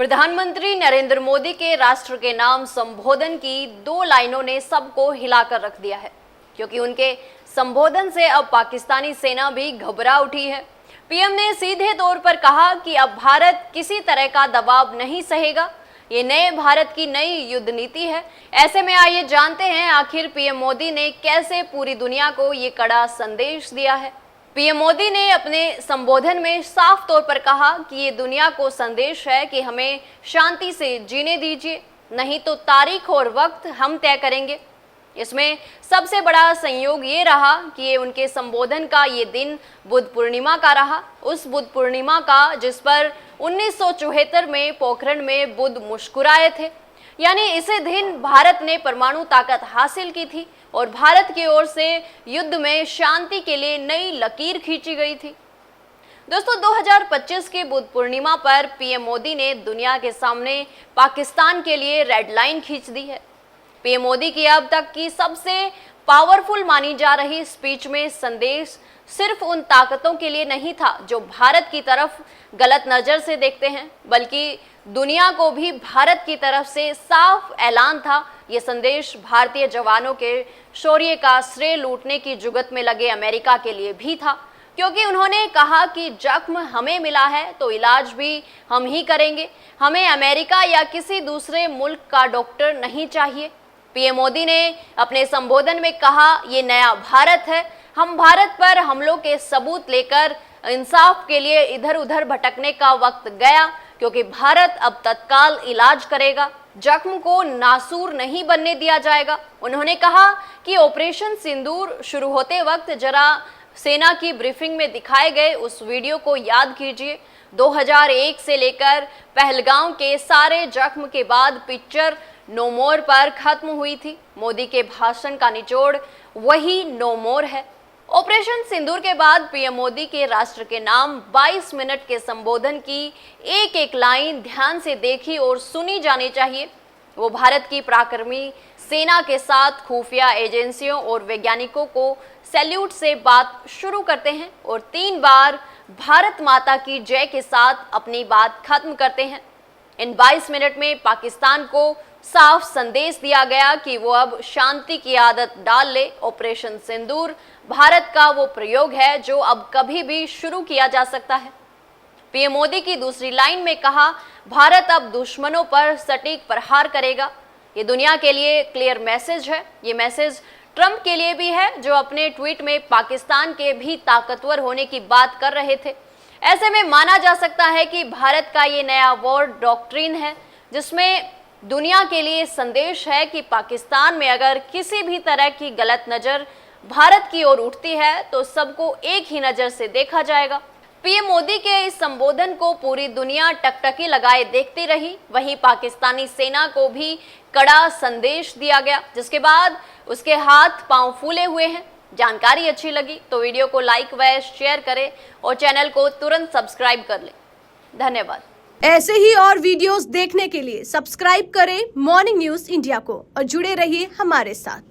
प्रधानमंत्री नरेंद्र मोदी के राष्ट्र के नाम संबोधन की 2 लाइनों ने सबको हिलाकर रख दिया है, क्योंकि उनके संबोधन से अब पाकिस्तानी सेना भी घबरा उठी है। पीएम ने सीधे तौर पर कहा कि अब भारत किसी तरह का दबाव नहीं सहेगा। ये नए भारत की नई युद्ध नीति है। ऐसे में आइए जानते हैं आखिर पीएम मोदी ने कैसे पूरी दुनिया को ये कड़ा संदेश दिया है। पीएम मोदी ने अपने संबोधन में साफ तौर पर कहा कि ये दुनिया को संदेश है कि हमें शांति से जीने दीजिए, नहीं तो तारीख और वक्त हम तय करेंगे। इसमें सबसे बड़ा संयोग ये रहा कि ये उनके संबोधन का ये दिन बुद्ध पूर्णिमा का रहा, उस बुद्ध पूर्णिमा का जिस पर 1974 में पोखरण में बुद्ध मुस्कुराए थे। यानी इसी दिन भारत ने परमाणु ताकत हासिल की थी और भारत की ओर से युद्ध में शांति के लिए नई लकीर खींची गई थी। दोस्तों, 2025 की बुद्ध पूर्णिमा पर पीएम मोदी ने दुनिया के सामने पाकिस्तान के लिए रेड लाइन खींच दी है। पीएम मोदी की अब तक की सबसे पावरफुल मानी जा रही स्पीच में संदेश सिर्फ उन ताकतों के लिए नहीं था जो भारत की तरफ गलत नजर से देखते हैं, बल्कि दुनिया को भी भारत की तरफ से साफ ऐलान था। ये संदेश भारतीय जवानों के शौर्य का श्रेय लूटने की जुगत में लगे अमेरिका के लिए भी था, क्योंकि उन्होंने कहा कि जख्म हमें मिला है तो इलाज भी हम ही करेंगे। हमें अमेरिका या किसी दूसरे मुल्क का डॉक्टर नहीं चाहिए। पीएम मोदी ने अपने संबोधन में कहा, ये नया भारत है। हम भारत पर हमलों के सबूत लेकर इंसाफ के लिए इधर उधर भटकने का वक्त गया, क्योंकि भारत अब तत्काल इलाज करेगा, जख्म को नासूर नहीं बनने दिया जाएगा। उन्होंने कहा कि ऑपरेशन सिंदूर शुरू होते वक्त जरा सेना की ब्रीफिंग में दिखाए गए उस वीडियो को याद कीजिए। 2001 से लेकर पहलगाम के सारे जख्म के बाद पिक्चर नो मोर पर खत्म हुई थी। मोदी के भाषण का निचोड़ वही नो मोर है। ऑपरेशन सिंदूर के बाद पीएम मोदी के राष्ट्र के नाम 22 मिनट के संबोधन की एक एक लाइन ध्यान से देखी और सुनी जानी चाहिए। वो भारत की पराक्रमी सेना के साथ खुफिया एजेंसियों और वैज्ञानिकों को सैल्यूट से बात शुरू करते हैं और 3 बार भारत माता की जय के साथ अपनी बात खत्म करते हैं। इन 22 मिनट में पाकिस्तान को साफ संदेश दिया गया कि वो अब शांति की आदत डाल ले। ऑपरेशन सिंदूर भारत का वो प्रयोग है जो अब कभी भी शुरू किया जा सकता है। पीएम मोदी की दूसरी लाइन में कहा, भारत अब दुश्मनों पर सटीक प्रहार करेगा। ये दुनिया के लिए क्लियर मैसेज है। ये मैसेज ट्रंप के लिए भी है, जो अपने ट्वीट में पाकिस्तान के भी ताकतवर होने की बात कर रहे थे। ऐसे में माना जा सकता है कि भारत का ये नया वॉर डॉक्ट्रिन है, जिसमें दुनिया के लिए संदेश है कि पाकिस्तान में अगर किसी भी तरह की गलत नज़र भारत की ओर उठती है तो सबको एक ही नज़र से देखा जाएगा। पीएम मोदी के इस संबोधन को पूरी दुनिया टकटकी लगाए देखती रही। वहीं पाकिस्तानी सेना को भी कड़ा संदेश दिया गया, जिसके बाद उसके हाथ पांव फूले हुए हैं। जानकारी अच्छी लगी तो वीडियो को लाइक व शेयर करें और चैनल को तुरंत सब्सक्राइब कर लें। धन्यवाद। ऐसे ही और वीडियोस देखने के लिए सब्सक्राइब करें मॉर्निंग न्यूज इंडिया को और जुड़े रहिए हमारे साथ।